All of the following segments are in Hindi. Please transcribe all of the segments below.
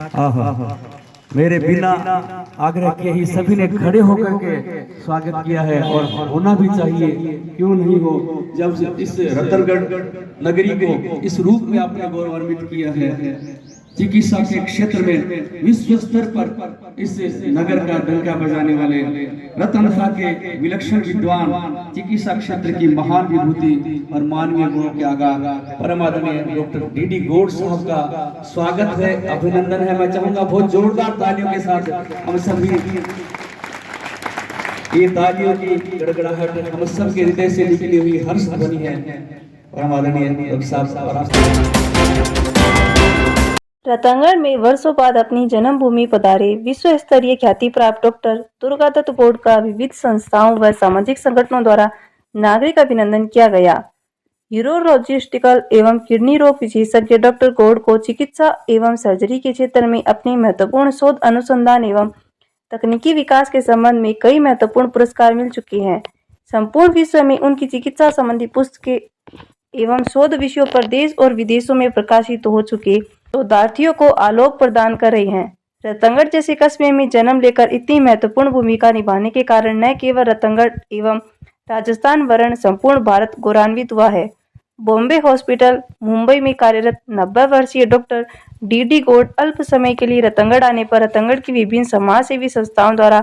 आहा, मेरे बिना आग्रह किए ही सभी ने खड़े होकर के स्वागत किया है और होना भी चाहिए, क्यों नहीं हो। जब इस रतनगढ़ नगरी को इस रूप में आपने गौरवान्वित किया है, चिकित्सा के क्षेत्र में विश्व स्तर पर इस नगर का डंका बजाने वाले रतनखा के विलक्षण विद्वान, चिकित्सा क्षेत्र की महान विभूति और मानवीय गुणों के आगार परम आदरणीय डॉक्टर डी गौड़ साहब का स्वागत है, अभिनंदन है। मैं चाहूंगा बहुत जोरदार तालियों के साथ हम सभी ये तालियों की गड़गड़ाहट हम सब के हृदय से निकली हुई हर्ष ध्वनि है। परम आदरणीय डॉक्टर साहब रतनगढ़ में वर्षों बाद अपनी जन्मभूमि पधारे विश्व स्तरीय ख्याति प्राप्त डॉक्टर दुर्गादत्त बोर्ड का विविध संस्थाओं व सामाजिक संगठनों द्वारा नागरिक अभिनंदन किया गया। यूरोलॉजिस्टिकल एवं किडनी रोग विशेषज्ञ डॉक्टर गौड़ को चिकित्सा एवं सर्जरी के क्षेत्र में अपनी महत्वपूर्ण शोध, अनुसंधान एवं तकनीकी विकास के संबंध में कई महत्वपूर्ण पुरस्कार मिल चुके हैं। संपूर्ण विश्व में उनकी चिकित्सा संबंधी पुस्तकें एवं शोध विषयों पर देश और विदेशों में प्रकाशित हो चुके शोधार्थियों को आलोक प्रदान कर रही हैं। रतनगढ़ जैसे कस्बे में जन्म लेकर इतनी महत्वपूर्ण भूमिका निभाने के कारण न केवल रतनगढ़ एवं राजस्थान वरण संपूर्ण भारत गौरवान्वित हुआ है। बॉम्बे हॉस्पिटल मुंबई में कार्यरत 90 वर्षीय डॉक्टर डी गौड़ अल्प समय के लिए रतनगढ़ आने पर रतनगढ़ की विभिन्न समाज सेवी संस्थाओं द्वारा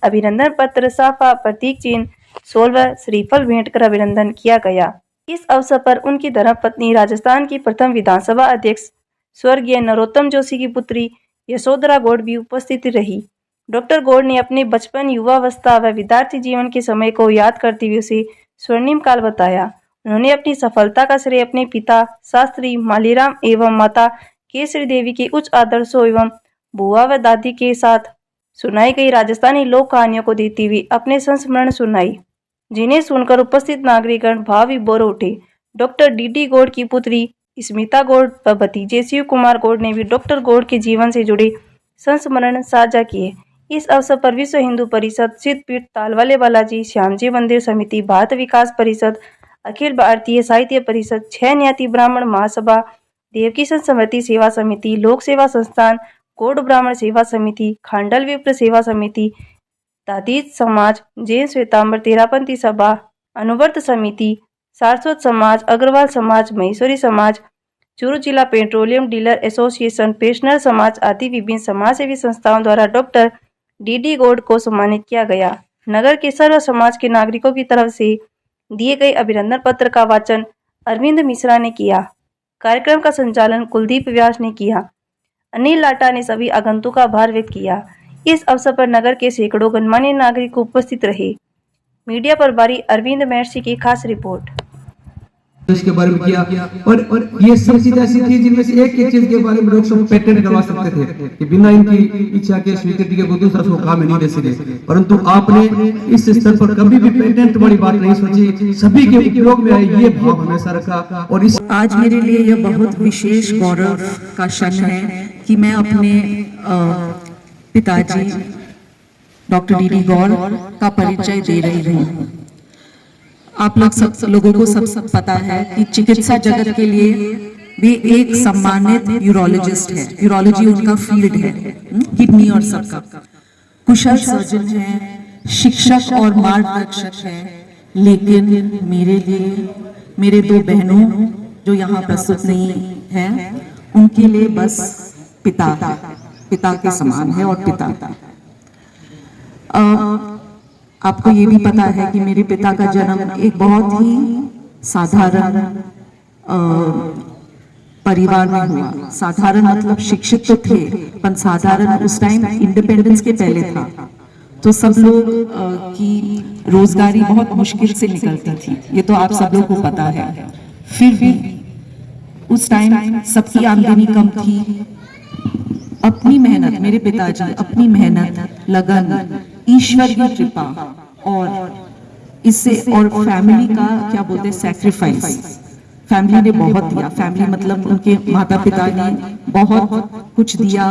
अभिनंदन पत्र, साफा, प्रतीक चिन्ह, 16 श्रीफल भेंट कर अभिनंदन किया गया। इस अवसर पर उनकी धर्मपत्नी, राजस्थान की प्रथम विधानसभा अध्यक्ष स्वर्गीय नरोत्तम जोशी की पुत्री यशोधरा गौड़ भी उपस्थित रही। डॉक्टर गौड़ ने अपने बचपन, युवावस्था व विद्यार्थी जीवन के समय को याद करते हुए उसे स्वर्णिम काल बताया। उन्होंने अपनी सफलता का श्रेय अपने पिता शास्त्री मालीराम एवं माता केसरी देवी के उच्च आदर्शों एवं बुआ व दादी के साथ सुनाई गई राजस्थानी लोक कहानियों को देते हुए अपने संस्मरण सुनाई, जिन्हें सुनकर उपस्थित नागरिकगण भाव विभोर उठे। डॉक्टर डी गौड़ की पुत्री स्मिता गौड़ व भतीजे शिव कुमार गौड़ ने भी डॉक्टर गौड़ के जीवन से जुड़े संस्मरण साझा किए। इस अवसर पर विश्व हिंदू परिषद, सिद्धपीठ तालवाले बालाजी, श्यामजी मंदिर समिति, भारत विकास परिषद, अखिल भारतीय साहित्य परिषद, 6 न्याति ब्राह्मण महासभा, देवकिशन समृद्धि सेवा समिति, लोक सेवा संस्थान, गौड़ ब्राह्मण सेवा समिति, खांडल विप्र सेवा समिति, दादीज समाज, जैन श्वेतांबर तेरापंथी सभा, अनुवर्त समिति, सारस्वत समाज, अग्रवाल समाज, महेश्वरी समाज, चूरू जिला पेट्रोलियम डीलर एसोसिएशन, पेंशनर समाज आदि विभिन्न समाज सेवी संस्थाओं द्वारा डॉक्टर डी गौड़ को सम्मानित किया गया। नगर के सर्व समाज के नागरिकों की तरफ से दिए गए अभिनंदन पत्र का वाचन अरविंद मिश्रा ने किया। कार्यक्रम का संचालन कुलदीप व्यास ने किया। अनिल लाटा ने सभी आगंतुक का आभार व्यक्त किया। इस अवसर पर नगर के सैकड़ों गणमान्य नागरिक उपस्थित रहे। मीडिया प्रभारी अरविंद महर्षि की खास रिपोर्ट। इसके बारे में किया और ये सब चीजें ऐसी थी जिनमें से एक चीज के बारे में लोग सब पेटेंट करवा सकते थे कि बिना इनकी इच्छा के, स्वीकृति के कोई दूसरा उसको काम नहीं दे सके, परंतु आपने इस स्तर पर कभी भी पेटेंट वाली बात नहीं सोची, सभी के उपयोग में आए ये भाव हमेशा रखा। और इस आज मेरे लिए यह बहुत विशेष गौरव का क्षण है कि मैं अपने पिताजी डॉक्टर डी गौड़ का परिचय दे रही हूँ। आप लोगों को सब पता है कि चिकित्सा जगत के लिए भी एक सम्मानित यूरोलॉजिस्ट है। यूरोलॉजी उनका फील्ड है, किडनी और सबका। कुशल सर्जन है, शिक्षक और मार्गदर्शक है, लेकिन मेरे लिए, मेरे 2 बहनों जो यहाँ प्रस्तुत नहीं है, उनके लिए बस पिता के समान है और पिता। आपको ये भी पता है कि मेरे पिता का जन्म एक बहुत ही साधारण परिवार में हुआ। साधारण मतलब शिक्षित तो थे, पर साधारण उस टाइम इंडिपेंडेंस के पहले था, तो सब लोग की रोजगारी बहुत मुश्किल से निकलती थी, ये तो आप सब लोग को पता है। फिर भी उस टाइम सबकी आमदनी कम थी। अपनी मेहनत, मेरे पिताजी अपनी मेहनत, लगन, ईश्वर की कृपा और इससे और फैमिली का क्या बोलते हैं सैक्रिफाइस, फैमिली ने बहुत दिया। फैमिली मतलब उनके माता पिता ने बहुत कुछ दिया,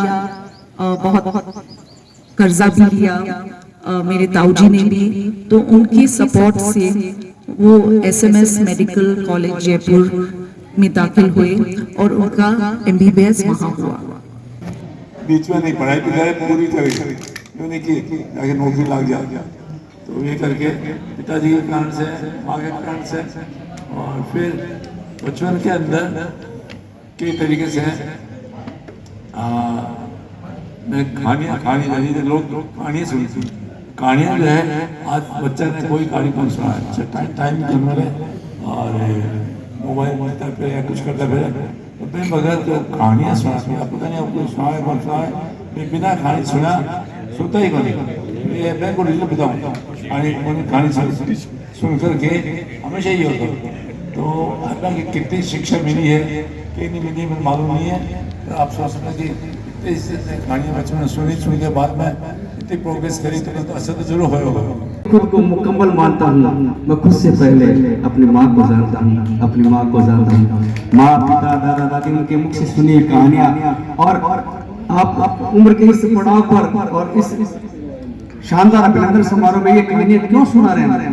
बहुत कर्जा भी लिया, मेरे ताऊजी ने भी। तो उनकी सपोर्ट से वो SMS मेडिकल कॉलेज जयपुर में दाखिल हुए और उनका MBBS वहाँ हुआ। बीच में नहीं, पढ़ाई भी करे पूरी तरह से, यूँ नहीं कि जाके नौकरी लग जा। तो ये करके पिताजी के कारण से, माँ के कारण से, और फिर बचपन के अंदर कई तरीके से मैं कहानी लगी थी, लोग कहानियाँ सुनी थी। कहानियाँ जो है आज बच्चा ने कोई कहानी कौन सुना है, अच्छा टाइम निकलने में और मोबाइल मिलता फिर या कुछ करता फिर तो मैं बगैर तो कहानियाँ सुनाती, अब पता नहीं आपको सुना है कौन सुना है, मैं बिना कहानी सुनता ही कौन नहीं। ये मैं को रीजन बताऊँ, कहानी सुन करके हमेशा ही होता। तो आपका कितनी शिक्षा मिली है कि नहीं मिली मुझे मालूम नहीं है, तो आप सोच सकते कि कहानियाँ बच्चों ने सुन के बाद में इतनी प्रोग्रेस करी तो असर तो जरूर होगा। खुद को मुकम्मल मानता हूँ, मैं खुद से पहले अपनी माँ को जानता हूँ, अपनी माँ को जानता हूँ। माँ, पिता, दादा दादी उनके मुख से सुनी कहानियाँ, और आप उम्र के इस पड़ाव पर और इस शानदार अभिनंदन समारोह में ये कहानियाँ क्यों सुना रहे हैं?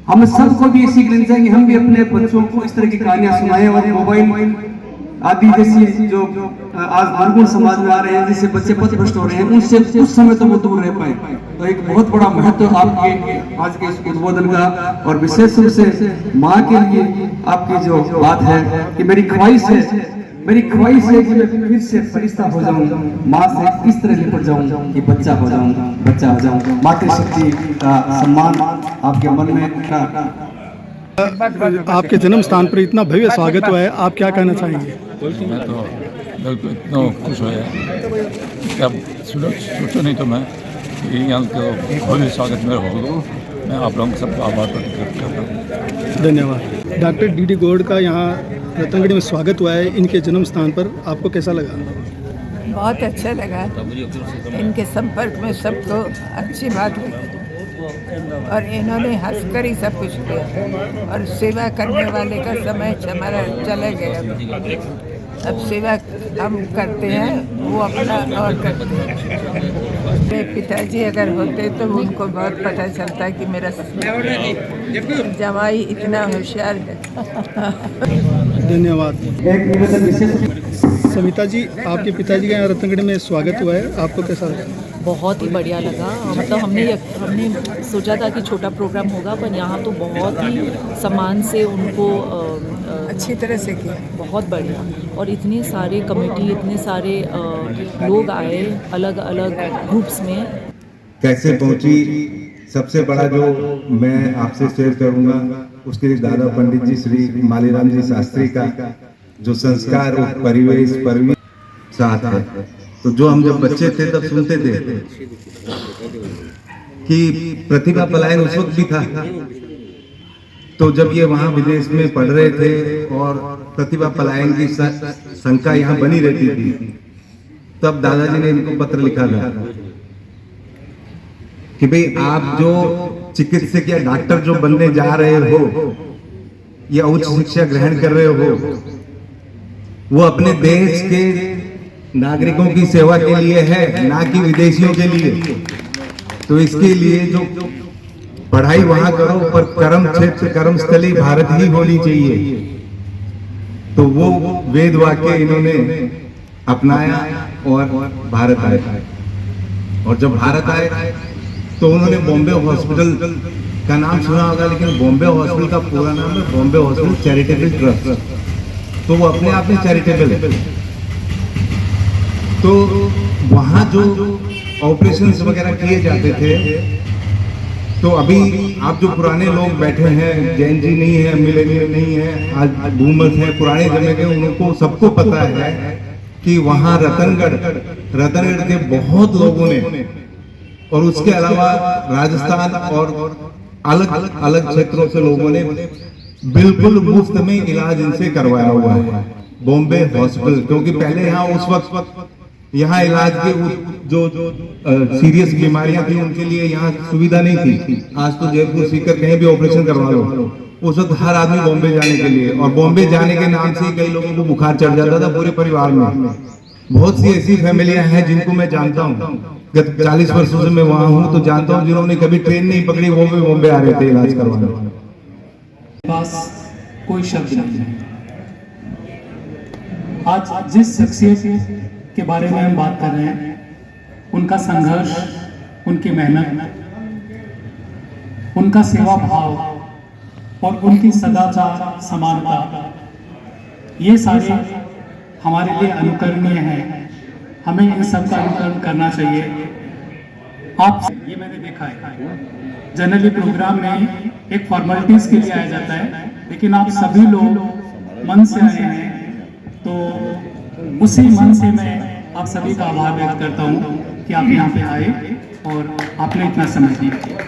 हम सबको भी सीख लेनी चाहिए, हम भी अपने बच्चों को इस तरह की कहानियां सुनाएं। और मोबाइल आदि जैसी जो आज दुर्गुण समाज में आ रहे हैं, जिससे बच्चे पथभ्रष्ट हो रहे हैं, उनसे कुछ समय तो वो दूर रह पाए। तो एक बहुत बड़ा महत्व आपके आज के इस उद्बोधन का, और विशेष रूप से माँ के लिए आपकी जो बात है कि मेरी ख्वाहिश है कि मैं फिर से फरिश्ता हो जाऊं, माँ से इस तरह लिपट जाऊं कि बच्चा हो जाऊं। मातृशक्ति का सम्मान आपके मन में आपके जन्म स्थान पर इतना भव्य स्वागत हुआ है, आप क्या कहना चाहेंगे? मैं तो बिल्कुल इतना खुश हुआ क्या सोचो नहीं तो मैं यहाँ के भव्य स्वागत मेरा होगा। मैं आप लोगों सबका आभार प्रकट करता हूँ। धन्यवाद। डॉक्टर डी गोड का यहाँ रतनगढ़ में स्वागत हुआ है, इनके जन्म स्थान पर, आपको कैसा लगा? बहुत अच्छा लगा, इनके संपर्क में सबको अच्छी बात लगी और इन्होंने हंसकर ही सब कुछ किया। और सेवा करने वाले का समय हमारा चला गया, अब सेवा हम करते हैं, वो अपना और करते हैं। मेरे पिताजी अगर होते तो उनको बहुत पता चलता कि मेरा जवाई इतना होशियार है। धन्यवाद। सविता जी, आपके पिताजी का यहाँ रतनगढ़ में स्वागत हुआ है, आपको कैसा लगा? बहुत ही बढ़िया लगा। मतलब हमने सोचा था कि छोटा प्रोग्राम होगा, पर यहाँ तो बहुत ही सम्मान से उनको अच्छी तरह से किया, बहुत बढ़िया। और इतने सारे कमेटी, इतने सारे लोग आए अलग अलग ग्रुप्स में। कैसे पहुंची, सबसे बड़ा जो मैं आपसे शेयर करूंगा उसके लिए दादा पंडित जी श्री मालीराम जी शास्त्री का जो संस्कार और परिवेश साथ है। तो जो हम जब बच्चे थे तब सुनते थे कि प्रतिभा पलायन उस वक्त भी था। तो जब ये वहाँ विदेश में पढ़ रहे थे और प्रतिभा पलायन की शंका यहाँ बनी रहती थी, तब दादाजी ने इनको पत्र लिखा था कि भाई आप जो चिकित्सक या डॉक्टर जो बनने जा रहे हो या उच्च शिक्षा ग्रहण कर रहे हो, वो अपने देश के नागरिकों की सेवा के लिए है, ना कि विदेशियों के लिए। तो इसके लिए जो पढ़ाई वहां करो, पर कर्म क्षेत्र कर्मस्थली भारत ही होनी चाहिए। तो वो वेद वाक्य इन्होंने अपनाया और भारत आए। और जब भारत आए तो उन्होंने बॉम्बे हॉस्पिटल का नाम सुना होगा, लेकिन बॉम्बे हॉस्पिटल का पूरा नाम है बॉम्बे हॉस्पिटल चैरिटेबल ट्रस्ट। तो वो अपने आप में चैरिटेबल है। तो वहाँ जो ऑपरेशंस वगैरह किए जाते थे, तो अभी आप जो पुराने लोग बैठे हैं, जैन जी नहीं है, मिलेनियल नहीं है, आज बूमर्स हैं, पुराने जमाने के, उनको सबको पता है कि वहाँ रतनगढ़ के बहुत लोगों ने, और उसके अलावा राजस्थान और अलग अलग क्षेत्रों से लोगों ने बिल्कुल मुफ्त में इलाज इनसे करवाया हुआ है बॉम्बे हॉस्पिटल। क्योंकि पहले यहाँ उस वक्त यहाँ इलाज के जो सीरियस बीमारियां थी उनके लिए यहाँ सुविधा नहीं थी। आज तो जयपुर सीकर कहीं भी ऑपरेशन करवा लो, उस वक्त हर आदमी बॉम्बे जाने के लिए, और बॉम्बे जाने के नाम से कई लोगों को बुखार चढ़ जाता था पूरे परिवार में। बहुत सी ऐसी फैमिलियां हैं जिनको मैं जानता हूँ, गत 40 वर्षों से मैं वहां हूँ, तो जानता हूँ जिन्होंने कभी ट्रेन नहीं पकड़ी, वो भी बॉम्बे आ रहे थे इलाज करवाने। पास कोई शब्द नहीं है। आज जिस शख्सियत के बारे में हम बात कर रहे हैं, उनका संघर्ष, उनकी मेहनत, उनका सेवा भाव और उनकी सदाचार, समानता, ये सारे हमारे लिए अनुकरणीय हैं। हमें इन सब का अनुकरण करना चाहिए। आप ये मैंने देखा है, जनरली प्रोग्राम में एक फॉर्मेलिटीज के लिए आया जाता है, लेकिन आप सभी लोग मन से आए हैं, तो उसी मन से मैं आप सभी का आभार व्यक्त करता हूँ कि आप यहाँ पे आए और आपने इतना समय दिया।